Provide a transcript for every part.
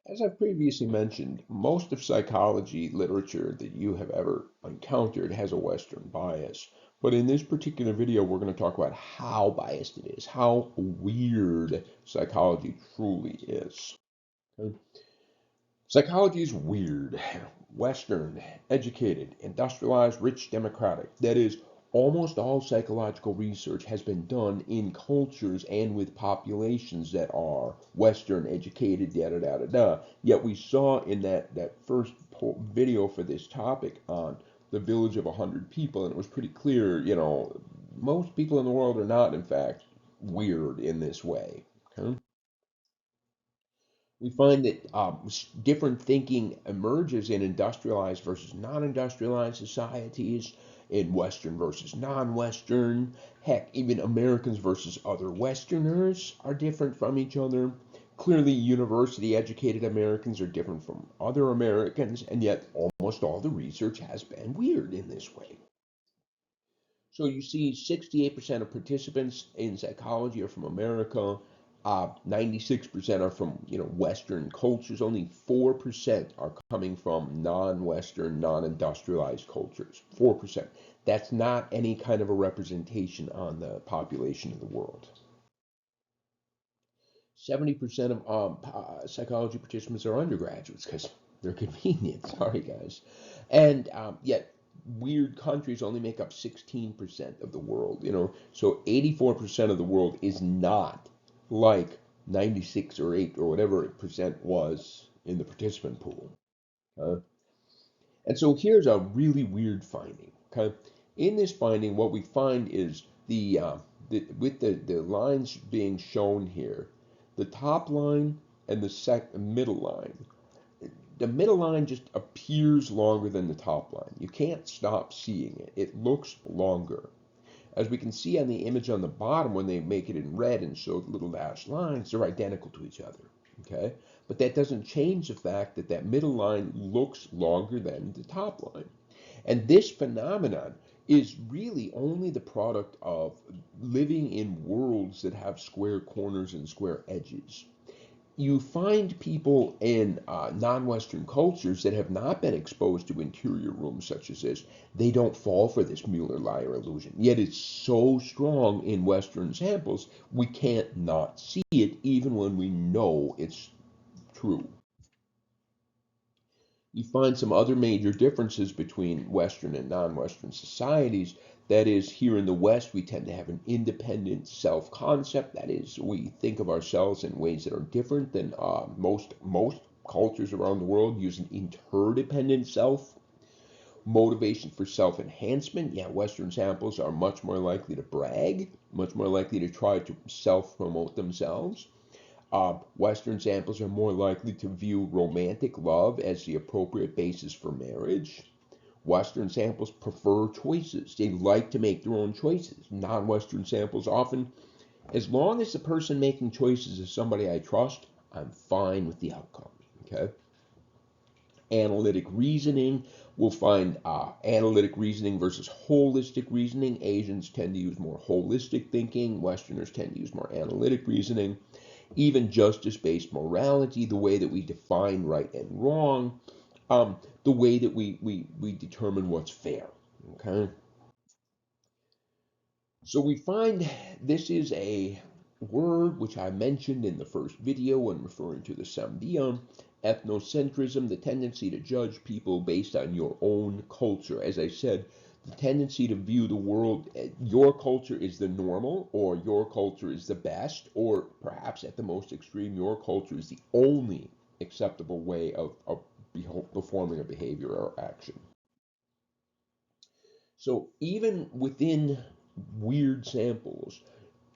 As I previously mentioned, most of psychology literature that you have ever encountered has a Western bias. But in this particular video, we're going to talk about how biased it is, how weird psychology truly is. Okay? Psychology is weird, Western, educated, industrialized, rich, democratic. That is, almost all psychological research has been done in cultures and with populations that are Western, educated, da da da da da. Yet we saw in that first video for this topic on the village of 100 people, and it was pretty clear, most people in the world are not, in fact, weird in this way. Okay? We find that different thinking emerges in industrialized versus non-industrialized societies, in Western versus non-Western. Heck, even Americans versus other Westerners are different from each other. Clearly, university educated Americans are different from other Americans, and yet almost all the research has been weird in this way. So you see 68% of participants in psychology are from America. 96% are from, Western cultures. Only 4% are coming from non-Western, non-industrialized cultures. 4%. That's not any kind of a representation on the population of the world. 70% of psychology participants are undergraduates because they're convenient. Sorry, guys. And yet, weird countries only make up 16% of the world. So 84% of the world is not like 96 or 8 or whatever percent was in the participant pool. Uh, and so here's a really weird finding. Okay, in this finding, what we find is with the lines being shown here, the top line and the middle line. The middle line just appears longer than the top line. You can't stop seeing it. It looks longer. As we can see on the image on the bottom, when they make it in red and show the little dashed lines, they're identical to each other. Okay? But that doesn't change the fact that that middle line looks longer than the top line. And this phenomenon is really only the product of living in worlds that have square corners and square edges. You find people in non-Western cultures that have not been exposed to interior rooms such as this. They don't fall for this Mueller-Lyer illusion. Yet it's so strong in Western samples, we can't not see it even when we know it's true. You find some other major differences between Western and non-Western societies. That is, here in the West, we tend to have an independent self-concept. That is, we think of ourselves in ways that are different than most cultures around the world use an interdependent self. Motivation for self-enhancement. Yeah, Western samples are much more likely to brag, much more likely to try to self-promote themselves. Western samples are more likely to view romantic love as the appropriate basis for marriage. Western samples prefer choices. They like to make their own choices. Non-Western samples often, as long as the person making choices is somebody I trust, I'm fine with the outcome. Okay. Analytic reasoning. We'll find analytic reasoning versus holistic reasoning. Asians tend to use more holistic thinking. Westerners tend to use more analytic reasoning. Even justice-based morality, the way that we define right and wrong, the way that we determine what's fair. Okay, so we find this is a word which I mentioned in the first video when referring to the Samdia, ethnocentrism, the tendency to judge people based on your own culture. As I said, the tendency to view the world, your culture is the normal, or your culture is the best, or perhaps at the most extreme, your culture is the only acceptable way of performing a behavior or action. So even within weird samples,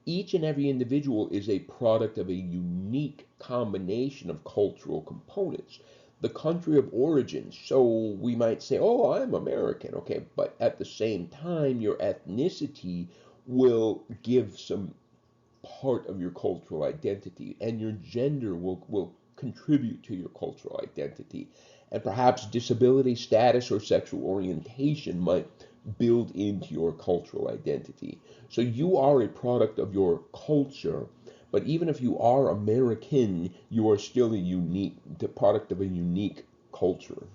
each and every individual is a product of a unique combination of cultural components. The country of origin, so we might say, oh, I'm American, okay, but at the same time, your ethnicity will give some part of your cultural identity, and your gender will contribute to your cultural identity. And perhaps disability status or sexual orientation might build into your cultural identity. So you are a product of your culture, But even if you are American, you are still the product of a unique culture.